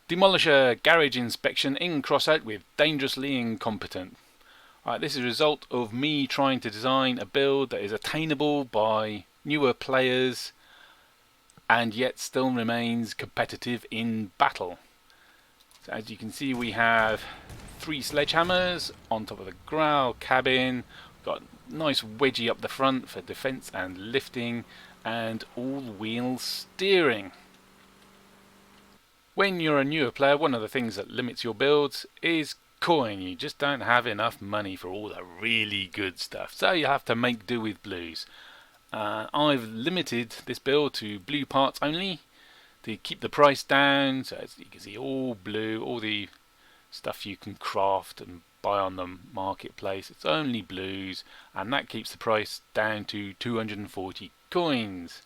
Demolisher garage inspection in Crossout with dangerously incompetent. Right, this is a result of me trying to design a build that is attainable by newer players and yet still remains competitive in battle. So as you can see, we have 3 sledgehammers on top of the growl cabin. We've got a nice wedgie up the front for defense and lifting, and all-wheel steering. When you're a newer player, one of the things that limits your builds is coin. You just don't have enough money for all the really good stuff, so you have to make do with blues. I've limited this build to blue parts only to keep the price down. So as you can see, all blue, all the stuff you can craft and buy on the marketplace, it's only blues, and that keeps the price down to 240 coins.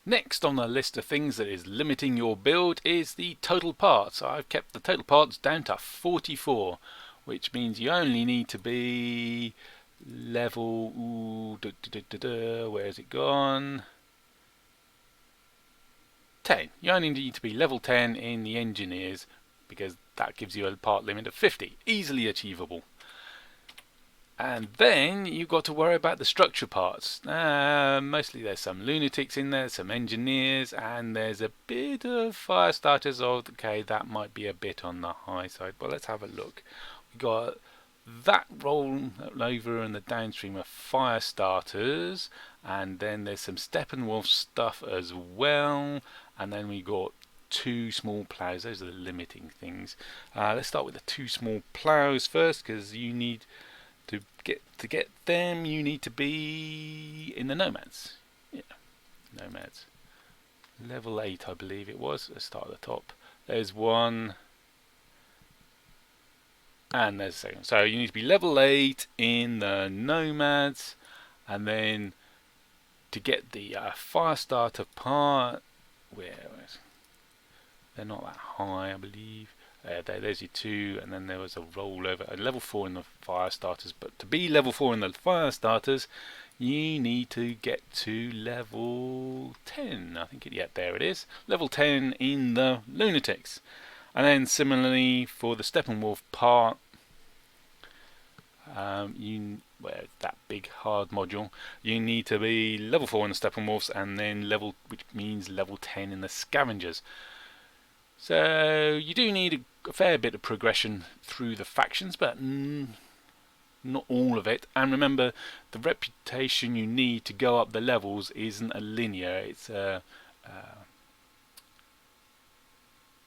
Next on the list of things that is limiting your build is the total parts. I've kept the total parts down to 44, which means you only need to be level, where has it gone? 10. You only need to be level 10 in the engineers, because that gives you a part limit of 50, easily achievable. And then you've got to worry about the structure parts. Mostly there's some lunatics in there, some engineers, and there's a bit of fire starters. Okay, that might be a bit on the high side, but let's have a look. We've got that roll over in the downstream of fire starters, and then there's some Steppenwolf stuff as well, and then we got 2 small plows. Those are the limiting things. Let's start with the 2 small plows first, because you need to get them, you need to be in the nomads. Yeah, nomads. Level 8, I believe it was. Let's start at the top. There's 1, and there's a 2nd. So you need to be level 8 in the nomads, and then to get the fire starter part, they're not that high, I believe. There's your 2, and then there was a rollover at level 4 in the fire starters. But to be level 4 in the fire starters, you need to get to level 10. I think there it is. Level 10 in the lunatics. And then similarly for the Steppenwolf part, that big hard module, you need to be level 4 in the Steppenwolves, and then which means level 10 in the scavengers. So you do need a fair bit of progression through the factions, but not all of it. And remember, the reputation you need to go up the levels isn't a linear, it's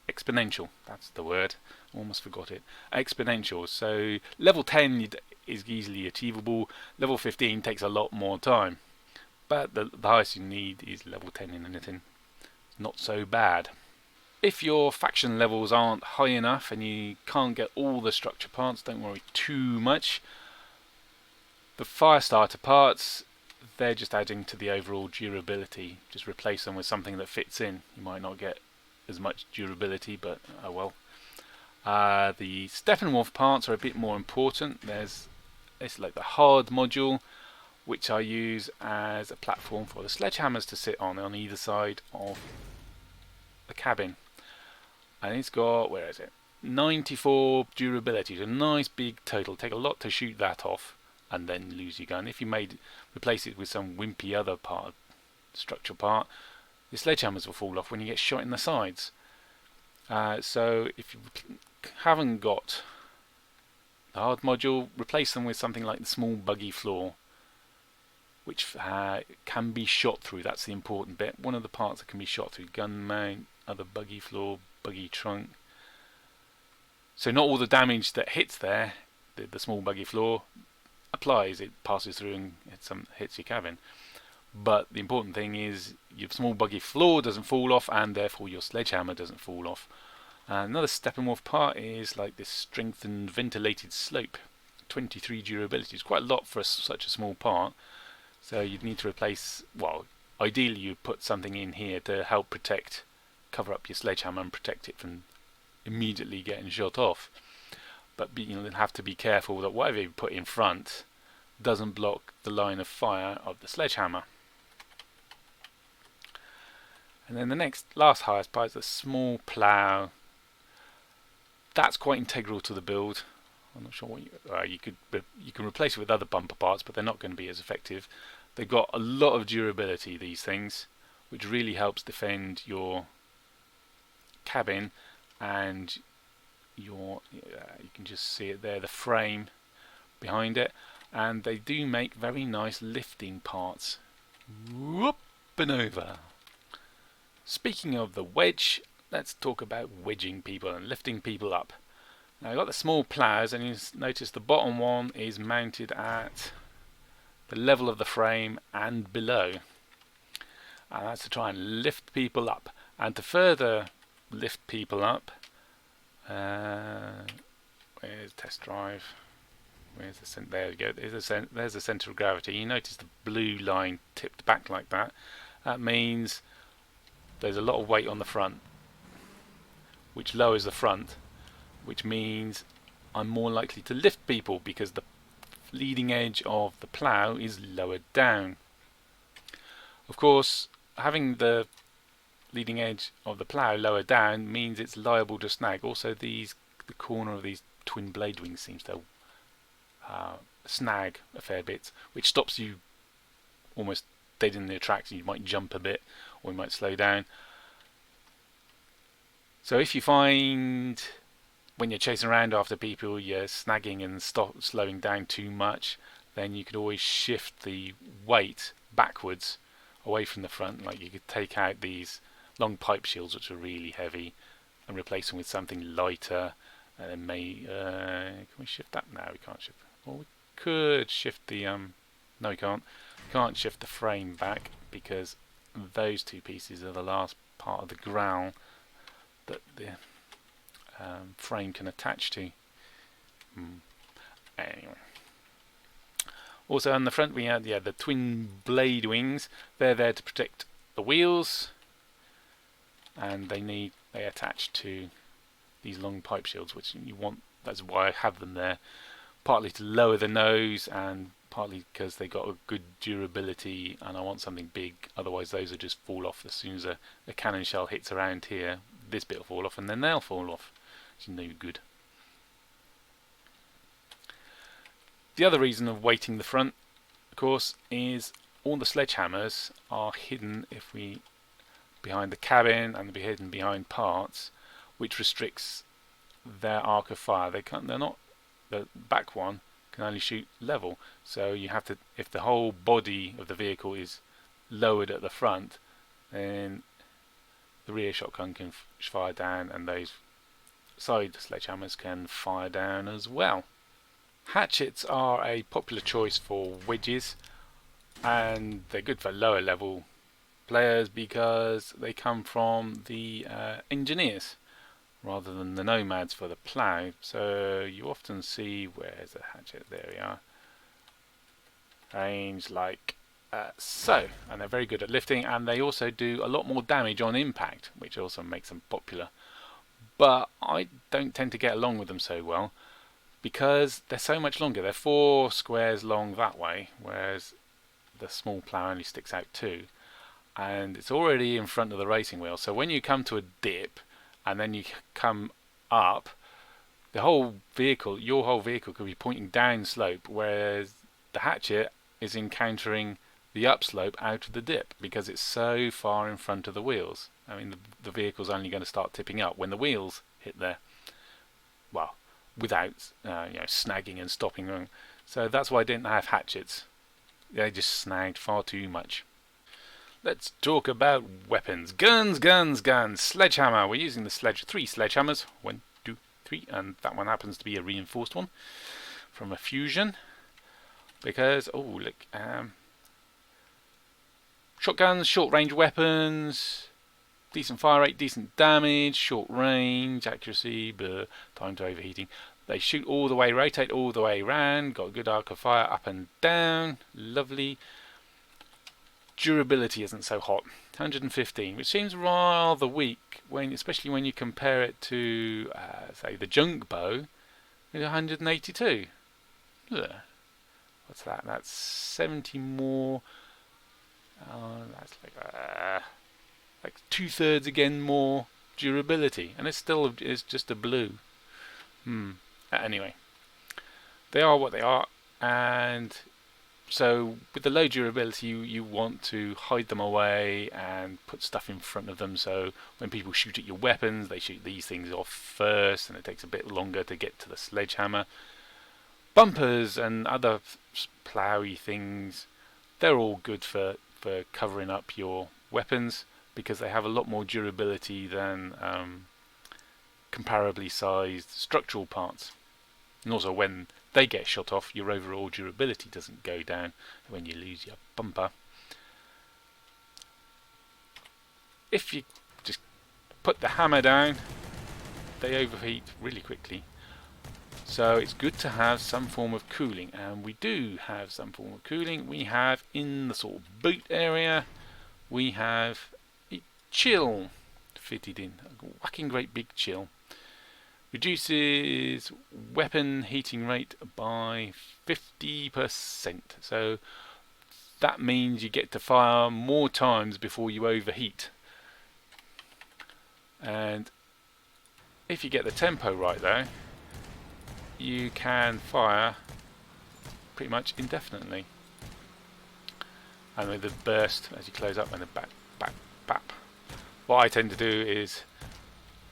exponential. That's the word. Almost forgot it. Exponential. So level 10 is easily achievable. Level 15 takes a lot more time. But the highest you need is level 10 in anything. It's not so bad. If your faction levels aren't high enough and you can't get all the structure parts, don't worry too much. The fire starter parts, they're just adding to the overall durability. Just replace them with something that fits in. You might not get as much durability, but oh well. The Steppenwolf parts are a bit more important. It's like the hard module, which I use as a platform for the sledgehammers to sit on either side of the cabin. And it's got, 94 durability. It's a nice big total. Take a lot to shoot that off and then lose your gun. If you replace it with some wimpy other structure part, the sledgehammers will fall off when you get shot in the sides. So if you haven't got the hard module, replace them with something like the small buggy floor, which can be shot through. That's the important bit. One of the parts that can be shot through: gun mount, other buggy floor, buggy trunk. So not all the damage that hits there, the small buggy floor, applies. It passes through and hits your cabin. But the important thing is your small buggy floor doesn't fall off, and therefore your sledgehammer doesn't fall off. Another Steppenwolf part is like this strengthened ventilated slope. 23 durability is quite a lot for such a small part. So you'd need to replace, ideally you put something in here to help cover up your sledgehammer and protect it from immediately getting shot off. But you'll have to be careful that whatever you put in front doesn't block the line of fire of the sledgehammer. And then the last highest part is a small plough. that's quite integral to the build. I'm not sure what you can replace it with other bumper parts, but they're not going to be as effective. They've got a lot of durability, these things, which really helps defend your cabin and your you can just see it there, the frame behind it. And they do make very nice lifting parts. Whoop and over. Speaking of the wedge, let's talk about wedging people and lifting people up. Now I've got the small plows, and you notice the bottom one is mounted at the level of the frame and below. And that's to try and lift people up. And to further lift people up, where's test drive? Where's the there we go. There's the centre of gravity. You notice the blue line tipped back like that. That means there's a lot of weight on the front, which lowers the front, which means I'm more likely to lift people because the leading edge of the plough is lowered down. Of course, having the leading edge of the plough lower down means it's liable to snag. Also, the corner of these twin blade wings seems to snag a fair bit, which stops you almost dead in the tracks. You might jump a bit, or you might slow down. So if you find when you're chasing around after people you're snagging and slowing down too much, then you could always shift the weight backwards away from the front. Like you could take out these long pipe shields, which are really heavy, and replace them with something lighter. And can we shift that? No, we can't shift. Well, we could shift the no, we can't. We can't shift the frame back because those two pieces are the last part of the growl that the frame can attach to. Anyway. Also on the front we had the twin blade wings. They're there to protect the wheels, and they attach to these long pipe shields, which you want. That's why I have them there, partly to lower the nose and partly because they got a good durability, and I want something big. Otherwise those will just fall off as soon as a cannon shell hits around here. This bit will fall off, and then they'll fall off. It's no good. The other reason of weighting the front, of course, is all the sledgehammers are hidden behind the cabin, and they'll be hidden behind parts, which restricts their arc of fire. They're not. The back one can only shoot level, so you have to. If the whole body of the vehicle is lowered at the front, then the rear shotgun can fire down, and those side sledgehammers can fire down as well. Hatchets are a popular choice for wedges, and they're good for lower level players because they come from the engineers rather than the nomads for the plough. So you often see, where's the hatchet? There we are. Range like so, and they're very good at lifting, and they also do a lot more damage on impact, which also makes them popular. But I don't tend to get along with them so well because they're so much longer. They're 4 squares long that way, whereas the small plough only sticks out 2, and it's already in front of the racing wheel. So when you come to a dip and then you come up, your whole vehicle could be pointing down slope, whereas the hatchet is encountering the upslope out of the dip because it's so far in front of the wheels. I mean, the vehicle's only going to start tipping up when the wheels hit there. Well, without snagging and stopping them. So that's why I didn't have hatchets. They just snagged far too much. Let's talk about weapons. Guns, guns, guns. Sledgehammer. We're using the 3 sledgehammers. 1, 2, 3, and that one happens to be a reinforced one from a fusion. Because shotguns, short range weapons, decent fire rate, decent damage, short range, accuracy, but time to overheating. They shoot all the way, rotate all the way around, got a good arc of fire up and down, lovely. Durability isn't so hot, 115, which seems rather weak, especially when you compare it to, say, the junk bow, with 182. Ugh. What's that? That's 70 more. That's like 2/3 again more durability, and it's just a blue. Anyway, they are what they are, and so with the low durability, you want to hide them away and put stuff in front of them, so when people shoot at your weapons, they shoot these things off first, and it takes a bit longer to get to the sledgehammer. Bumpers and other plowy things, they're all good for covering up your weapons because they have a lot more durability than comparably sized structural parts. And also when they get shot off, your overall durability doesn't go down when you lose your bumper. If you just put the hammer down, they overheat really quickly. So it's good to have some form of cooling, and we do have some form of cooling. We have in the sort of boot area, we have a chill fitted in, a whacking great big chill. Reduces weapon heating rate by 50%. So that means you get to fire more times before you overheat. And if you get the tempo right though, you can fire pretty much indefinitely. And with the burst as you close up and the back. What I tend to do is,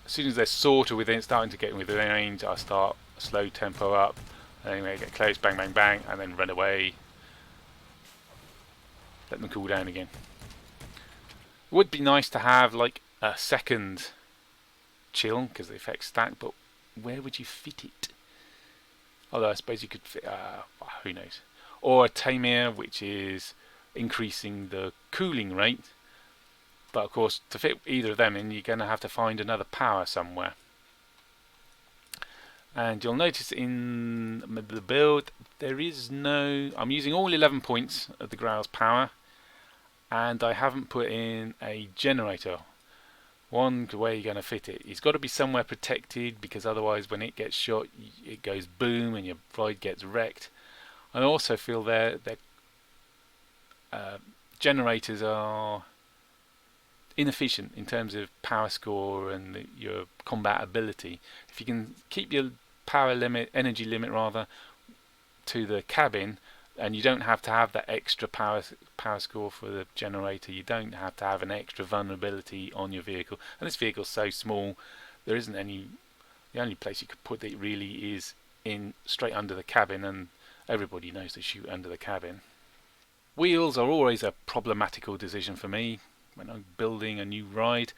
as soon as they're sort of starting to get within range, I start a slow tempo up, and then they get close, bang, bang, bang, and then run away. Let them cool down again. It would be nice to have like a second chill because the effects stack, but where would you fit it? Although I suppose you could fit, who knows. Or a Tamir, which is increasing the cooling rate. But of course, to fit either of them in, you're going to have to find another power somewhere. And you'll notice in the build, there is no... I'm using all 11 points of the Growl's power, and I haven't put in a generator. One way you're going to fit it, it's got to be somewhere protected, because otherwise when it gets shot, it goes boom and your ride gets wrecked. I also feel their generators are inefficient in terms of power score and your combat ability. If you can keep your power limit, energy limit rather, to the cabin, and you don't have to have that extra power score for the generator, you don't have to have an extra vulnerability on your vehicle. And this vehicle's so small, there isn't any. The only place you could put it really is in straight under the cabin, and everybody knows to shoot under the cabin. Wheels are always a problematical decision for me when I'm building a new ride,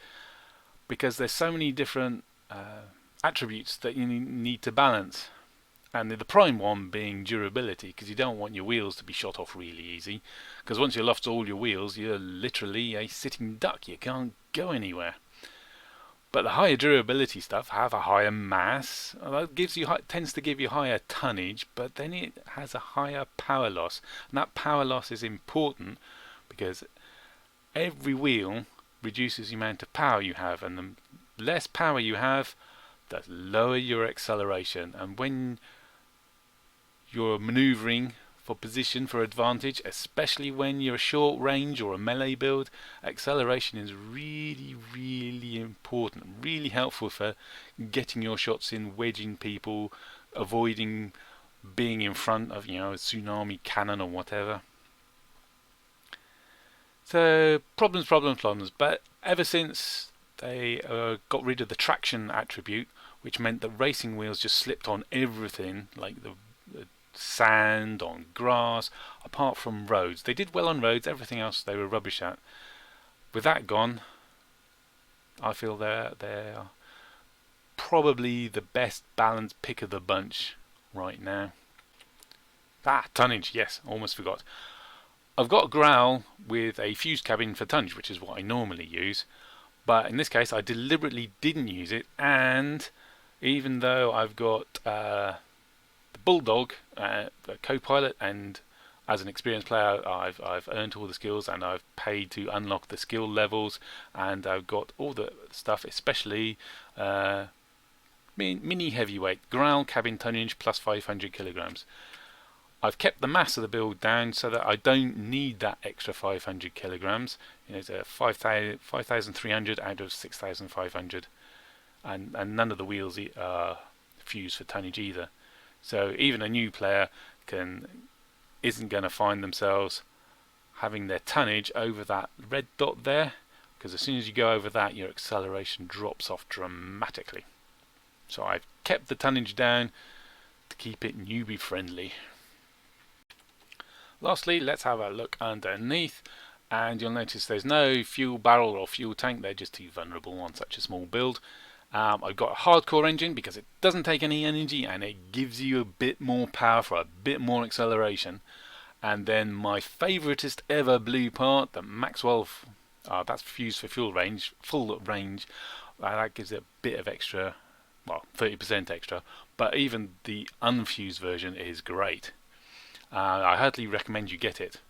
because there's so many different attributes that you need to balance, and the prime one being durability, because you don't want your wheels to be shot off really easy, because once you lost all your wheels, you're literally a sitting duck, you can't go anywhere. But the higher durability stuff have a higher mass, that tends to give you higher tonnage, but then it has a higher power loss, and that power loss is important because every wheel reduces the amount of power you have, and the less power you have, the lower your acceleration. And when you're maneuvering for position, for advantage, especially when you're a short range or a melee build, acceleration is really, really important, really helpful for getting your shots in, wedging people, avoiding being in front of, a tsunami cannon or whatever. So problems, but ever since they got rid of the traction attribute, which meant that racing wheels just slipped on everything, like the sand, on grass, apart from roads. They did well on roads, everything else they were rubbish at. With that gone, I feel they're probably the best balanced pick of the bunch right now. Tonnage, yes, almost forgot. I've got a Growl with a fused cabin for tonnage, which is what I normally use, but in this case I deliberately didn't use it, and even though I've got the Bulldog, the co-pilot, and as an experienced player I've earned all the skills, and I've paid to unlock the skill levels, and I've got all the stuff, especially mini heavyweight, Growl cabin tonnage plus 500 kilograms. I've kept the mass of the build down so that I don't need that extra 500 kilograms. It's a 5,300 out of 6,500, and none of the wheels are fuse for tonnage either. So even a new player isn't going to find themselves having their tonnage over that red dot there, because as soon as you go over that, your acceleration drops off dramatically. So I've kept the tonnage down to keep it newbie friendly. Lastly, let's have a look underneath, and you'll notice there's no fuel barrel or fuel tank. They're just too vulnerable on such a small build. I've got a hardcore engine because it doesn't take any energy and it gives you a bit more power for a bit more acceleration. And then my favoritist ever blue part, the Maxwell, that's fused for full range, that gives it a bit of extra, well, 30% extra, but even the unfused version is great. I heartily recommend you get it.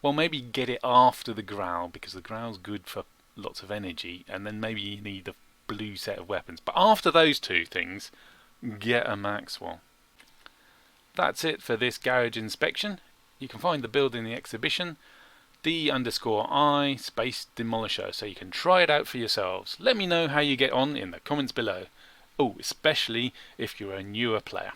Well, maybe get it after the growl, because the growl's good for lots of energy, and then maybe you need the blue set of weapons. But after those two things, get a Maxwell. That's it for this garage inspection. You can find the build in the exhibition, D_I space Demolisher, so you can try it out for yourselves. Let me know how you get on in the comments below. Oh, especially if you're a newer player.